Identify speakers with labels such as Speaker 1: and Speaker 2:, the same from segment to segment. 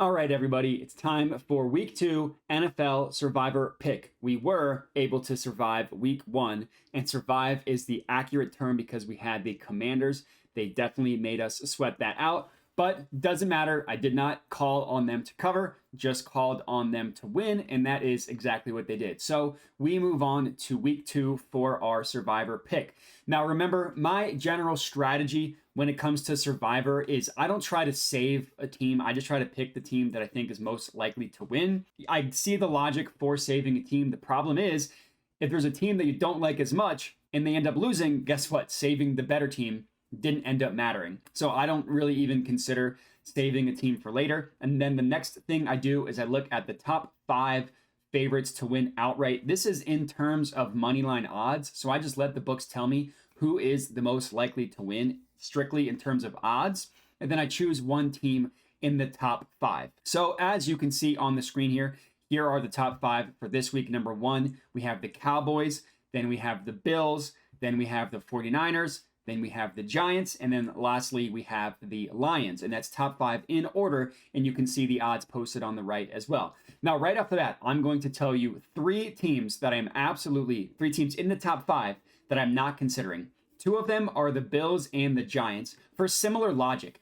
Speaker 1: All right, everybody, it's time for week 2 NFL Survivor Pick. We were able to survive week 1, and survive is the accurate term because we had the Commanders. They definitely made us sweat that out, but doesn't matter. I did not call on them to cover, just called on them to win, and that is exactly what they did. So we move on to week 2 for our Survivor Pick. Now, remember, my general strategy when it comes to Survivor is I don't try to save a team. I just try to pick the team that I think is most likely to win. I see the logic for saving a team. The problem is if there's a team that you don't like as much and they end up losing, guess what? Saving the better team didn't end up mattering. So I don't really even consider saving a team for later. And then the next thing I do is I look at the top 5 favorites to win outright. This is in terms of money line odds. So I just let the books tell me who is the most likely to win strictly in terms of odds. And then I choose one team in the top 5. So as you can see on the screen here, here are the top 5 for this week. Number 1, we have the Cowboys. Then we have the Bills. Then we have the 49ers. Then we have the Giants. And then lastly, we have the Lions. And that's top 5 in order. And you can see the odds posted on the right as well. Now, right off the bat, I'm going to tell you 3 teams that I'm absolutely, 3 teams in the top 5 that I'm not considering. 2 of them are the Bills and the Giants for similar logic.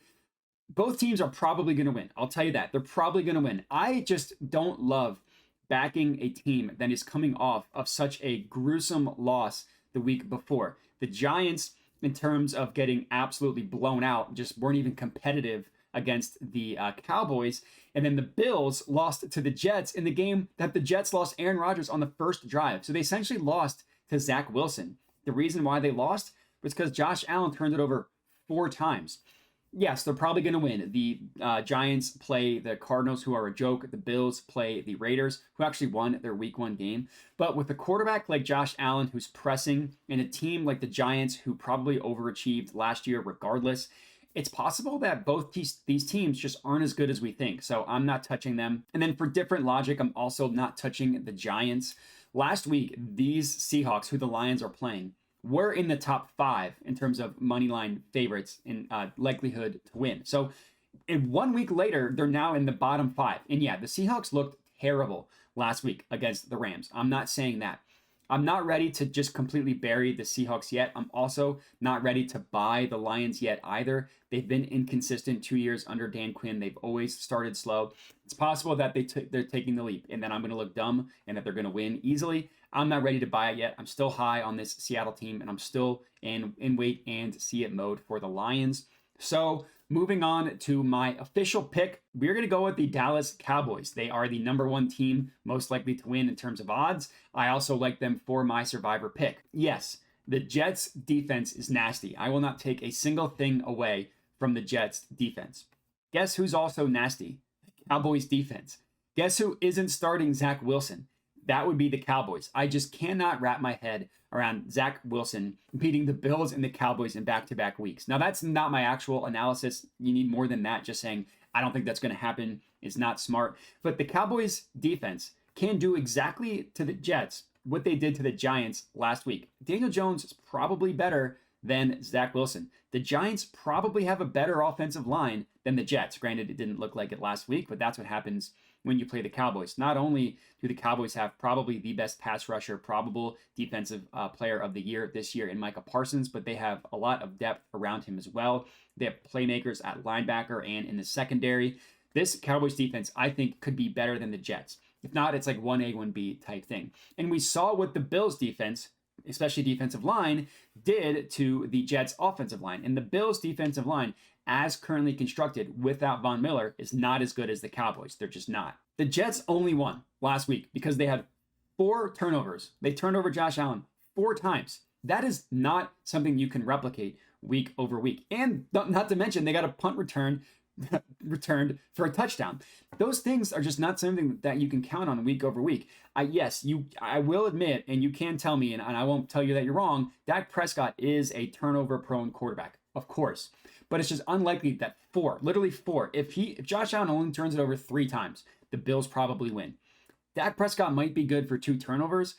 Speaker 1: Both teams are probably going to win. I'll tell you that. They're probably going to win. I just don't love backing a team that is coming off of such a gruesome loss the week before. The Giants, in terms of getting absolutely blown out, just weren't even competitive against the Cowboys. And then the Bills lost to the Jets in the game that the Jets lost Aaron Rodgers on the first drive. So they essentially lost to Zach Wilson. The reason why they lost was because Josh Allen turned it over 4 times. Yes, they're probably going to win. The Giants play the Cardinals, who are a joke. The Bills play the Raiders, who actually won their week 1 game. But with a quarterback like Josh Allen, who's pressing, and a team like the Giants, who probably overachieved last year regardless, it's possible that both these teams just aren't as good as we think. So I'm not touching them. And then for different logic, I'm also not touching the Giants. Last week, these Seahawks, who the Lions are playing, were in the top 5 in terms of money line favorites in likelihood to win. So in 1 week later, they're now in the bottom 5. And yeah, the Seahawks looked terrible last week against the Rams. I'm not saying that. I'm not ready to just completely bury the Seahawks yet. I'm also not ready to buy the Lions yet either. They've been inconsistent 2 years under Dan Quinn. They've always started slow. It's possible that they're taking the leap and then I'm going to look dumb and that they're going to win easily. I'm not ready to buy it yet. I'm still high on this Seattle team and I'm still in wait and see it mode for the Lions. So moving on to my official pick, we're going to go with the Dallas Cowboys. They are the number 1 team most likely to win in terms of odds. I also like them for my Survivor pick. Yes, the Jets defense is nasty. I will not take a single thing away from the Jets defense. Guess who's also nasty? The Cowboys defense. Guess who isn't starting Zach Wilson? That would be the Cowboys. I just cannot wrap my head around Zach Wilson beating the Bills and the Cowboys in back-to-back weeks. Now, that's not my actual analysis. You need more than that. Just saying, I don't think that's going to happen is not smart. But the Cowboys defense can do exactly to the Jets what they did to the Giants last week. Daniel Jones is probably better than Zach Wilson. The Giants probably have a better offensive line than the Jets. Granted, it didn't look like it last week, but that's what happens when you play the Cowboys. Not only do the Cowboys have probably the best pass rusher, probable defensive player of the year this year in Micah Parsons, but they have a lot of depth around him as well. They have playmakers at linebacker and in the secondary. This Cowboys defense, I think, could be better than the Jets. If not, it's like 1A, 1B type thing. And we saw what the Bills defense, especially defensive line, did to the Jets offensive line. And the Bills defensive line, as currently constructed without Von Miller, is not as good as the Cowboys. They're just not. The Jets only won last week because they had 4 turnovers. They turned over Josh Allen 4 times. That is not something you can replicate week over week. And not to mention, they got a punt return returned for a touchdown. Those things are just not something that you can count on week over week. I will admit, and you can tell me, and I won't tell you that you're wrong, Dak Prescott is a turnover-prone quarterback, of course. But it's just unlikely that 4, literally 4, if Josh Allen only turns it over 3 times, the Bills probably win. Dak Prescott might be good for 2 turnovers,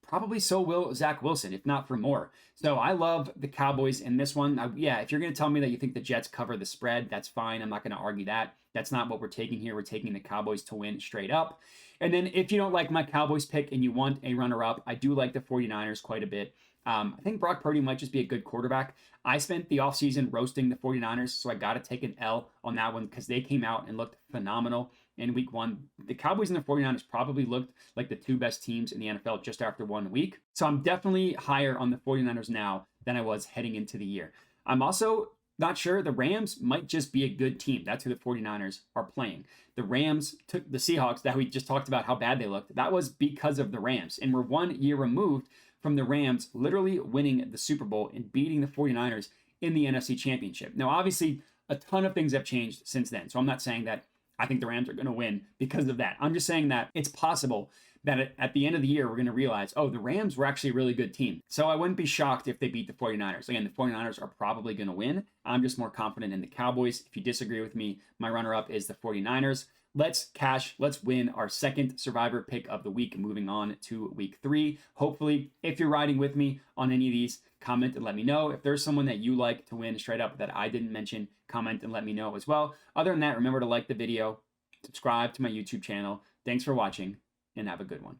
Speaker 1: probably so will Zach Wilson, if not for more. So I love the Cowboys in this one. Yeah, if you're going to tell me that you think the Jets cover the spread, that's fine. I'm not going to argue that. That's not what we're taking here. We're taking the Cowboys to win straight up. And then if you don't like my Cowboys pick and you want a runner-up, I do like the 49ers quite a bit. I think Brock Purdy might just be a good quarterback. I spent the offseason roasting the 49ers, so I got to take an L on that one because they came out and looked phenomenal in week one. The Cowboys and the 49ers probably looked like the two best teams in the NFL just after 1 week. So I'm definitely higher on the 49ers now than I was heading into the year. I'm also not sure. The Rams might just be a good team. That's who the 49ers are playing. The Rams took the Seahawks that we just talked about how bad they looked. That was because of the Rams. And we're 1 year removed from the Rams literally winning the Super Bowl and beating the 49ers in the NFC Championship. Now, obviously, a ton of things have changed since then. So I'm not saying that I think the Rams are going to win because of that. I'm just saying that it's possible that at the end of the year, we're going to realize, oh, the Rams were actually a really good team. So I wouldn't be shocked if they beat the 49ers. Again, the 49ers are probably going to win. I'm just more confident in the Cowboys. If you disagree with me, my runner-up is the 49ers. Let's win our second Survivor pick of the week, moving on to week 3. Hopefully, if you're riding with me on any of these, comment and let me know. If there's someone that you like to win straight up that I didn't mention, comment and let me know as well. Other than that, remember to like the video, subscribe to my YouTube channel. Thanks for watching, and have a good one.